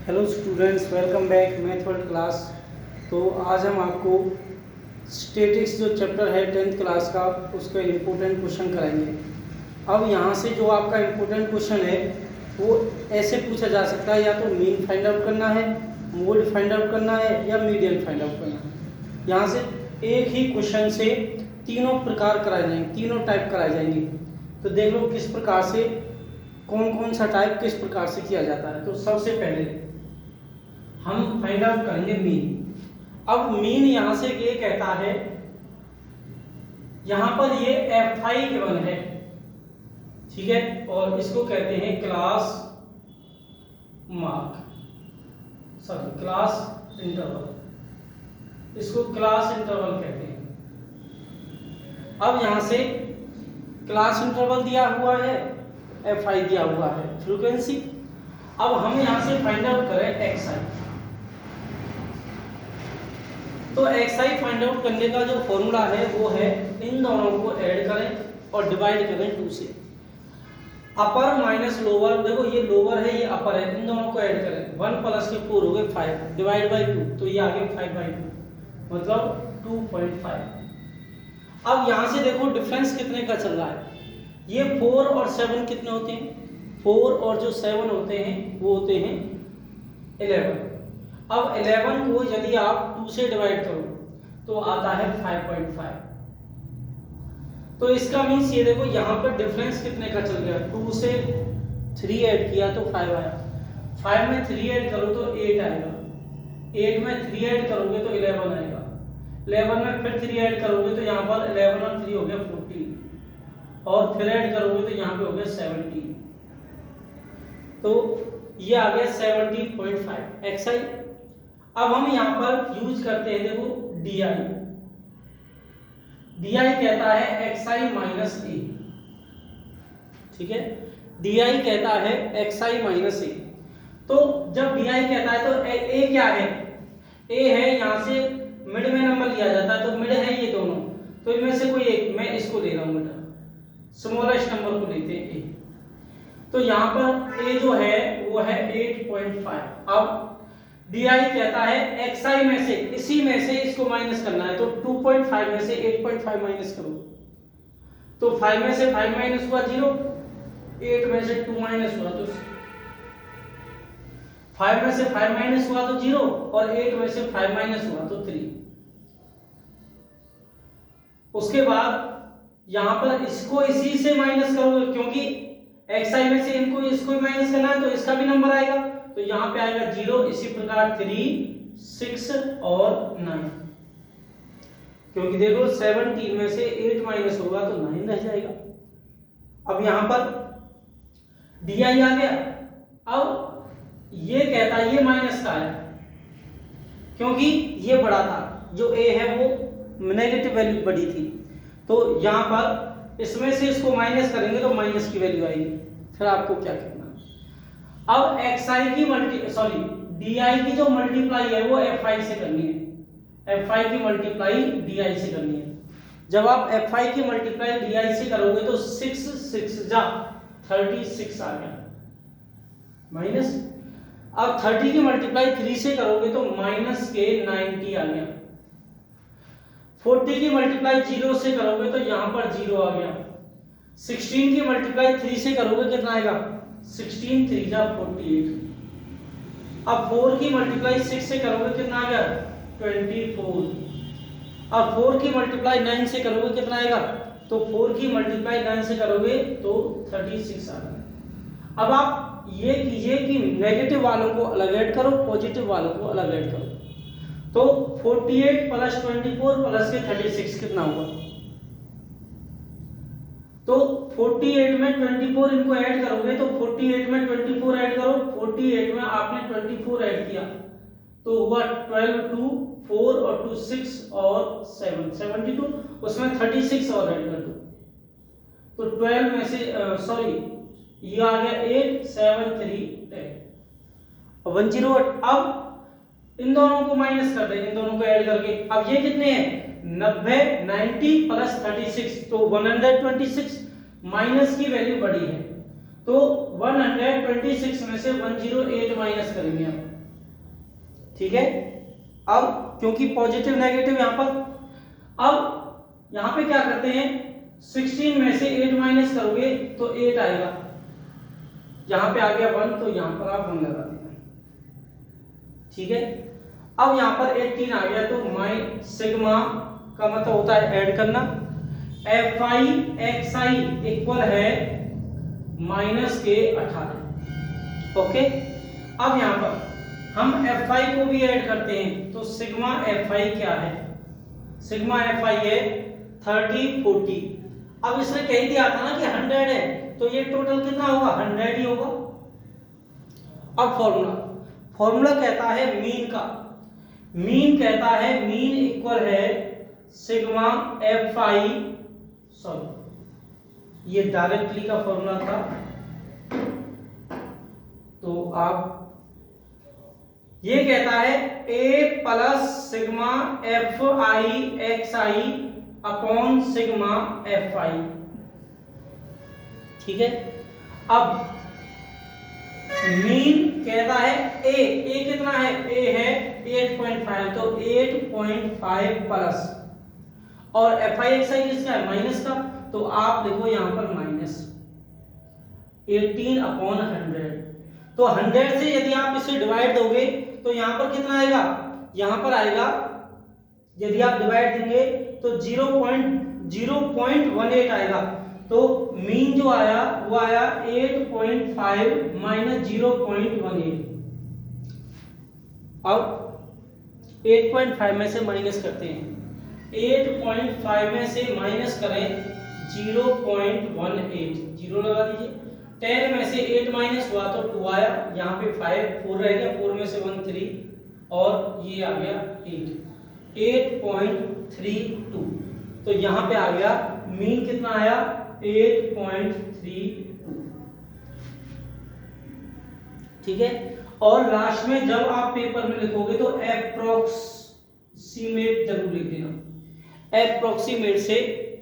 Hello students, welcome back math world class. तो आज हम आपको स्टैटिक्स जो चैप्टर है 10th क्लास का उसका इम्पोर्टेंट क्वेश्चन कराएंगे। अब यहाँ से जो आपका इम्पोर्टेंट क्वेश्चन है वो ऐसे पूछा जा सकता है, या तो मीन फाइंड आउट करना है, मोड फाइंड आउट करना है, या मीडियन फाइंड आउट करना है। यहाँ से एक ही क्वेश्चन से तीनों प्रकार कराए जाएंगे, तीनों टाइप कराए जाएंगे। तो देख लो किस प्रकार से, कौन कौन सा टाइप किस प्रकार से किया जाता है। तो सबसे पहले हम फाइंड आउट करेंगे मीन। अब मीन यहां से ये कहता है, यहां पर ये F5 गिवन है, ठीक है, और इसको कहते हैं class mark, sorry class interval, इसको क्लास इंटरवल कहते हैं। अब यहां से क्लास इंटरवल दिया हुआ है, F5 दिया हुआ है फ्रीक्वेंसी। अब हम यहां से फाइंड आउट करें XI। तो XI फाइंड आउट करने का जो फॉर्मूला है वो है, इन दोनों को ऐड करें और डिवाइड करें 2 से। अपर माइनस लोअर, देखो ये लोअर है ये अपर है, इन दोनों को ऐड करें, 1 प्लस के 4 हो गए 5 डिवाइड बाई 2, तो ये आ गया 5/2 मतलब 2.5। अब यहां से देखो डिफरेंस कितने का चल रहा है, ये 4 और 7 कितने होते हैं, 4 और जो 7 होते हैं वो होते हैं 11। अब 11 को यदि आप 2 से डिवाइड करो तो आता है 5.5। तो इसका मीन्स ये देखो यहाँ पर डिफरेंस कितने का चल गया, 2 से 3 ऐड किया तो 5 आया, 5 में 3 ऐड करो तो 8 आएगा, 8 में 3 ऐड करोगे तो 11 आएगा, 11 में फिर 3 ऐड करोगे तो यहाँ पर 11 और 3 हो गया 14, और फिर ऐड करोगे तो यहाँ पे हो गया 17, तो ये आ गया 17.5 XI। अब हम यहाँ पर यूज करते हैं, देखो DI, DI कहता है XI माइनस ए, ठीक है, DI कहता है XI माइनस ए। तो जब DI कहता है तो A क्या है, A है, यहाँ से मिड में नंबर लिया जाता है, तो मिड है ये दोनों, तो इनमें से कोई एक, मैं इसको ले रहा हूँ बेटा, स्मॉलेस्ट नंबर को लेते हैं A। तो यहाँ पर A जो है वो है 8.5। अब DI कहता है XI में से, इसी में से इसको माइनस करना है, तो 2.5 में से 8.5 माइनस करो, तो 5 में से 5 माइनस हुआ 0, 8 में से 2 माइनस हुआ तो 5 में से 5 माइनस हुआ तो 0, और 8 में से 5 माइनस हुआ तो 3। उसके बाद यहां पर इसको इसी से माइनस करोगे, क्योंकि XI में से इनको इसको माइनस करना है तो इसका भी नंबर आएगा, तो यहाँ पे आएगा 0, इसी प्रकार 3, 6 और 9, क्योंकि देखो 17 में से 8 माइनस होगा तो 9 रह जाएगा। अब यहाँ पर DI आ गया। अब ये कहता है ये माइनस का है, क्योंकि ये बड़ा था, जो A है वो नेगेटिव वैल्यू बड़ी थी, तो यहाँ पर इसमें से इसको माइनस करेंगे तो माइनस की वैल्यू आएगी। फिर आपको क्या करना है, अब XI की DI की जो मल्टीप्लाई है वो F5 से करनी है, F5 की मल्टीप्लाई DI से करनी है। जब आप F5 की मल्टीप्लाई DI से करोगे तो 6 6 जा 36 आ गया माइनस। अब 30 की मल्टीप्लाई 3 से करोगे तो माइनस के 90 आ गया। 40 की मल्टीप्लाई 0 से करोगे तो यहाँ पर 0 आ गया। 16 की मल्टीप्लाई 3 से करोगे कितना आएगा, 16 3 जा 48। अब 4 की मल्टीप्लाई 6 से करोगे कितना आ गया, 24। अब 4 की मल्टीप्लाई 9 से करोगे कितना आएगा, तो 4 की मल्टीप्लाई 9 से करोगे तो 36 आ गया। अब आप ये कीजिए कि नेगेटिव वालों को अलग ऐड करो, पॉजिटिव वालों को अलग ऐड करो, तो 48 प्लस 24 प्लस के 36 कितना हुआ, तो 48 में 24 इनको ऐड करोगे तो 48 में 24 ऐड करो, 48 में आपने 24 ऐड किया तो हुआ 12 2 4 और 2 6 और 7 72, उसमें 36 और ऐड कर दो, तो 12 में से सॉरी ये आ गया 8 7 3 10 और 108। अब इन दोनों को माइनस कर दे, इन दोनों को ऐड करके, अब ये कितने हैं 90 90 प्लस 36 तो 126, माइनस की वैल्यू बड़ी है तो 126 में से 108 माइनस करेंगे हम, ठीक है। अब क्योंकि पॉजिटिव नेगेटिव यहां पर, अब यहां पे क्या करते हैं, 16 में से 8 माइनस करोगे तो 8 आएगा, यहां पे आ गया 1, तो यहां पर आप 1 लगा देना, ठीक है। अब यहां पर 18 आ गया, तो माइ सिग्मा का मतलब होता है ऐड करना, fi xi इक्वल है माइनस के 18, ओके। अब यहां पर हम fi को भी ऐड करते हैं, तो सिग्मा fi क्या है, सिग्मा fi है 30 40। अब इसने कह दिया था ना कि 100 है, तो ये टोटल कितना होगा, 100 ही होगा। अब फॉर्मूला कहता है मीन का, मीन कहता है मीन इक्वल है सिग्मा fi, सॉरी ये डायरेक्टली का फॉर्मूला था, तो आप ये कहता है a plus sigma fi xi upon sigma fi, ठीक है। अब मीन कहता है a कितना है, a है 8.5, तो 8.5 प्लस, और fi xi किसका है, माइनस का, तो आप देखो यहां पर माइनस 18 अपॉन 100, तो 100 से यदि आप इसे डिवाइड दोगे तो यहां पर कितना आएगा, यहां पर आएगा, यदि आप डिवाइड देंगे तो 0.18 आएगा, तो मीन जो आया वो आया 8.5 माइनस 0.18। अब 8.5 में से माइनस करते हैं, 8.5 में से माइनस करें 0.18, 0 लगा दीजिए, 10 में से 8 माइनस हुआ तो 2 आया, यहाँ पे 5 4 रह गया, 4 में से 1 3, और ये आ गया 8.32, तो यहाँ पे आ गया मीन कितना आया 8.32, ठीक है। और लास्ट में जब आप पेपर में लिखोगे तो एप्रोक्सीमेट जरूर लिख देना, एप्रोक्सीमेट से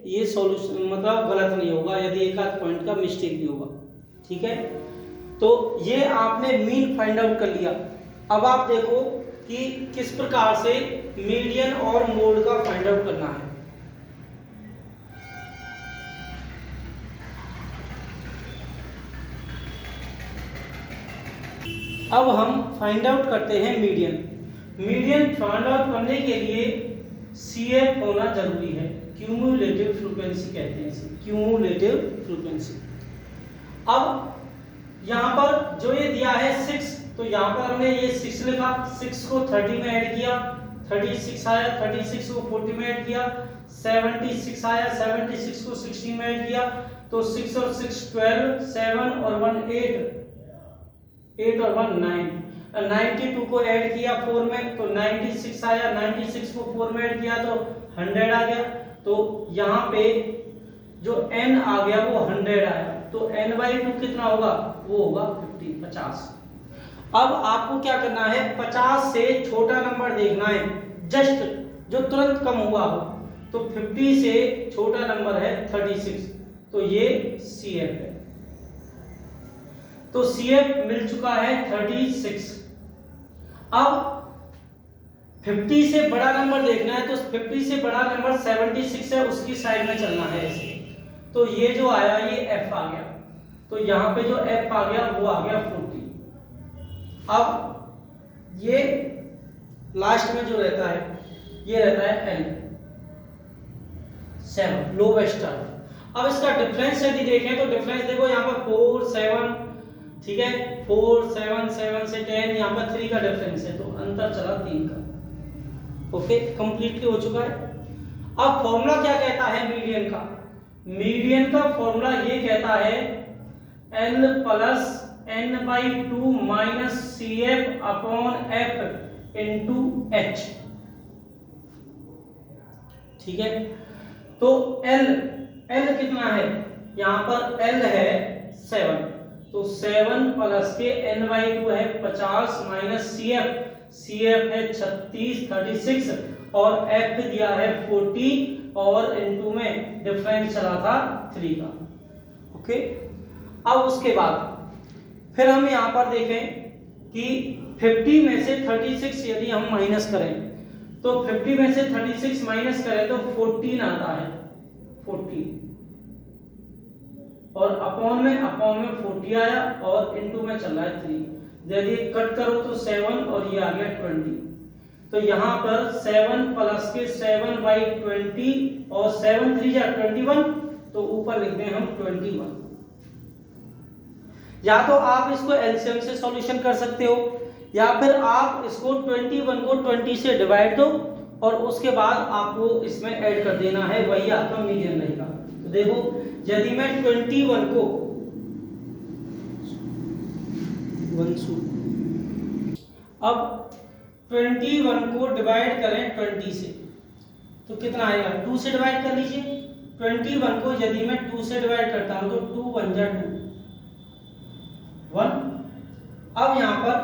ये सॉल्यूशन मतलब गलत नहीं होगा, यदि एक आध पॉइंट का मिस्टेक भी होगा, ठीक है। तो ये आपने मीन फाइंड आउट कर लिया। अब आप देखो कि किस प्रकार से मीडियन और मोड का फाइंड आउट करना है। अब हम फाइंड आउट करते हैं मीडियन। मीडियन फाइंड आउट करने के लिए CF होना जरूरी है, क्यूमुलेटिव फ्रीक्वेंसी कहते हैं इसे, क्यूमुलेटिव फ्रीक्वेंसी। अब यहाँ पर जो ये दिया है 6, तो यहाँ पर हमने ये 6 लिखा, 6 को 30 में ऐड किया, 36 आया, 36 को 40 में ऐड किया, 76 आया, 76 को 60 में ऐड किया, तो 6 और 6 12, 7 और 1 8, 8 और 1 9, 92 को ऐड किया 4 में, तो 96 आया, 96 को 4 में ऐड किया तो 100 आ गया, तो यहाँ पे जो n आ गया वो 100 आया, तो n/2 कितना होगा, वो होगा 50। अब आपको क्या करना है, 50 से छोटा नंबर देखना है, जस्ट जो तुरंत कम हुआ हो, तो 50 से छोटा नंबर है 36, तो ये CF है, तो CF मिल चुका है 36। अब 50 से बड़ा नंबर देखना है, तो 50 से बड़ा नंबर 76 है, उसकी साइड में चलना है ऐसे, तो ये जो आया ये F आ गया, तो यहाँ पे जो F आ गया वो आ गया 40। अब ये लास्ट में जो रहता है ये रहता है L 7 लोवेस्ट टर्म। अब इसका डिफरेंस यदि देखें तो डिफरेंस देखो यहाँ पर 4 7, ठीक है, 4 7 7 से 10, यहाँ पर 3 का डिफरेंस है, तो अंतर चला 3 का। ओके, कंप्लीटली हो चुका है। अब फॉर्मूला क्या कहता है मीडियन का, मीडियन का फॉर्मूला ये कहता है L plus n/2 minus CF upon F into H, ठीक है। तो L कितना है, यहाँ पर L है 7, तो 7 प्लस के n/2 है 50 माइनस CF है 36 और F दिया है 40 और इनटू में डिफरेंस चला था 3 का। ओके, अब उसके बाद फिर हम यहाँ पर देखें कि 50 में से 36 यदि हम माइनस करें तो 50 में से 36 माइनस करें तो 14 आता है, 14, और अपॉन में 40 आया और इनटू में चल रहा है 3। यदि कट करो तो 7 और ये आ गया 20। तो यहाँ पर 7 प्लस के 7/20 और 7 3 जा 21, तो ऊपर लिखते हैं हम 21। या तो आप इसको एलसीएम से सॉल्यूशन कर सकते हो या फिर आप इसको 21 को 20 से डिवाइड दो और उसके बाद आपको इसमें ऐड कर देना है, वही आपका मीडियन रहेगा। तो देखो यदि मैं 21 को अब 21 को डिवाइड करें 20 से तो कितना आएगा, 2 से डिवाइड कर लीजिए। 21 को यदि मैं 2 से डिवाइड करता हूं तो 2 1 जा 2 1। अब यहां पर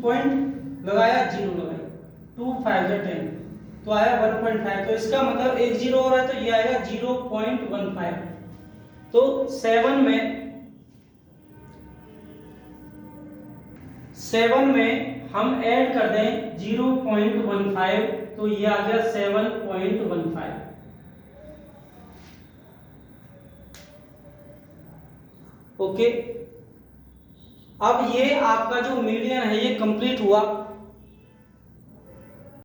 पॉइंट लगाया, 0 लगाया, 2 5 जा 10 तो आया 1.5। तो इसका मतलब एक 0 हो रहा है तो ये आएगा 0.15। तो 7 में हम ऐड कर दें 0.15 तो ये आ गया 7.15। ओके, अब ये आपका जो मीडियन है ये कंप्लीट हुआ।